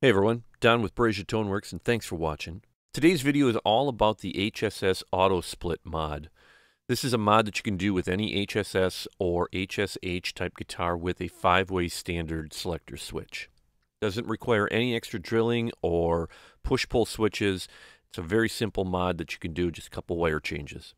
Hey everyone, Don with HSH AutoSplit and thanks for watching. Today's video is all about the HSS AutoSplit mod. This is a mod that you can do with any HSS or HSH type guitar with a 5-way standard selector switch. Doesn't require any extra drilling or push-pull switches. It's a very simple mod that you can do, just a couple wire changes.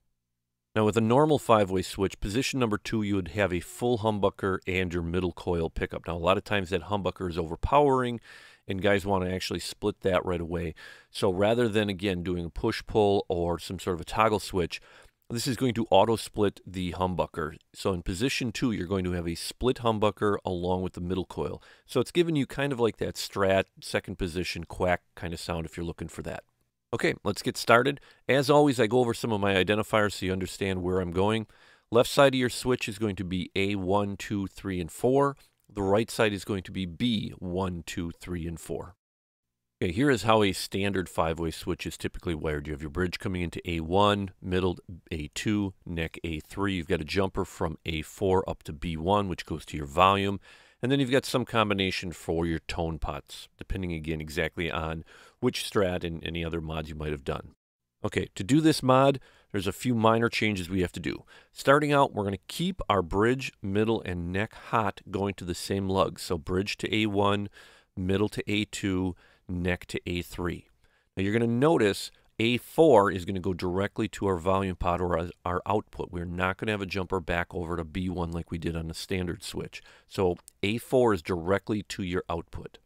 Now with a normal 5-way switch, position number 2, you would have a full humbucker and your middle coil pickup. Now a lot of times that humbucker is overpowering and guys want to actually split that right away. So rather than, again, doing a push-pull or some sort of a toggle switch, this is going to auto-split the humbucker. So in position 2, you're going to have a split humbucker along with the middle coil. So it's giving you kind of like that Strat second position quack kind of sound if you're looking for that. Okay, let's get started. As always, I go over some of my identifiers so you understand where I'm going. Left side of your switch is going to be A1, 2, 3, and 4. The right side is going to be B1, 2, 3, and 4. Okay, here is how a standard 5-way switch is typically wired. You have your bridge coming into A1, middle A2, neck A3. You've got a jumper from A4 up to B1, which goes to your volume. And then you've got some combination for your tone pots, depending again exactly on which Strat and any other mods you might have done. Okay, to do this mod, there's a few minor changes we have to do. Starting out, we're going to keep our bridge, middle, and neck hot going to the same lugs. So bridge to A1, middle to A2, neck to A3. Now you're going to notice A4 is going to go directly to our volume pot or our output. We're not going to have a jumper back over to B1 like we did on the standard switch. So A4 is directly to your output.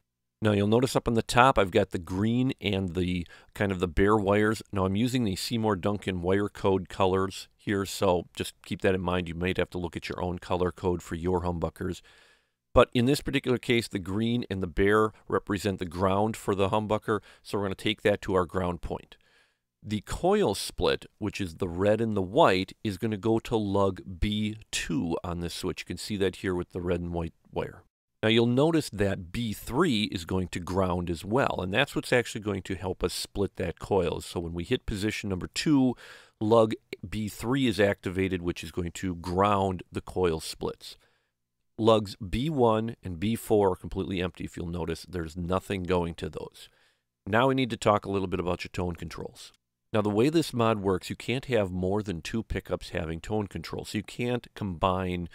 Now you'll notice up on the top I've got the green and the kind of the bare wires. Now I'm using the Seymour Duncan wire code colors here, so just keep that in mind. You might have to look at your own color code for your humbuckers. But in this particular case, the green and the bare represent the ground for the humbucker, so we're going to take that to our ground point. The coil split, which is the red and the white, is going to go to lug B2 on this switch. You can see that here with the red and white wire. Now you'll notice that B3 is going to ground as well, and that's what's actually going to help us split that coil. So when we hit position number 2, lug B3 is activated, which is going to ground the coil splits. Lugs B1 and B4 are completely empty. If you'll notice, there's nothing going to those. Now we need to talk a little bit about your tone controls. Now the way this mod works, you can't have more than 2 pickups having tone control, so you can't combine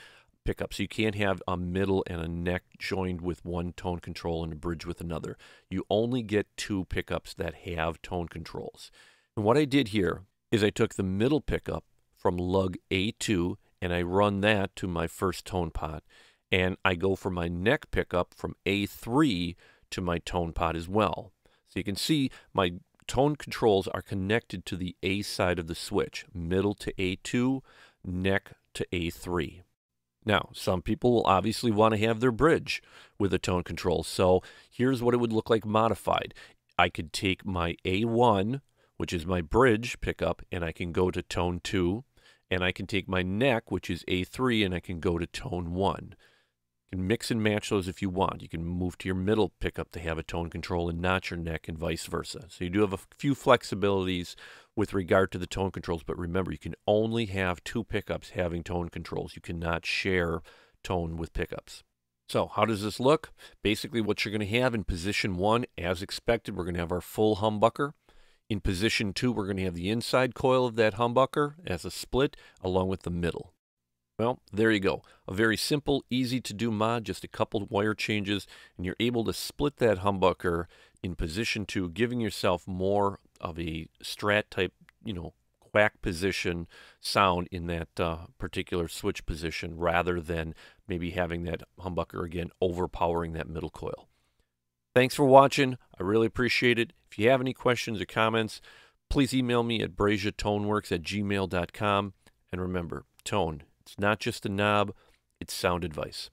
pickups. You can't have a middle and a neck joined with one tone control and a bridge with another. You only get 2 pickups that have tone controls. And what I did here is I took the middle pickup from lug A2 and I run that to my first tone pot. And I go for my neck pickup from A3 to my tone pot as well. So you can see my tone controls are connected to the A side of the switch, middle to A2, neck to A3. Now, some people will obviously want to have their bridge with a tone control, so here's what it would look like modified. I could take my A1, which is my bridge pickup, and I can go to tone 2, and I can take my neck, which is A3, and I can go to tone 1. You can mix and match those if you want. You can move to your middle pickup to have a tone control and not your neck and vice versa. So you do have a few flexibilities with regard to the tone controls, but remember, you can only have 2 pickups having tone controls. You cannot share tone with pickups. So how does this look? Basically what you're going to have in position 1, as expected, we're going to have our full humbucker. In position 2, we're going to have the inside coil of that humbucker as a split along with the middle. Well, there you go. A very simple, easy to do mod, just a couple wire changes, and you're able to split that humbucker in position 2, giving yourself more of a Strat type, quack position sound in that particular switch position rather than maybe having that humbucker again overpowering that middle coil. Thanks for watching. I really appreciate it. If you have any questions or comments, please email me at brazatoneworks@gmail.com. And remember, tone, it's not just a knob, it's sound advice.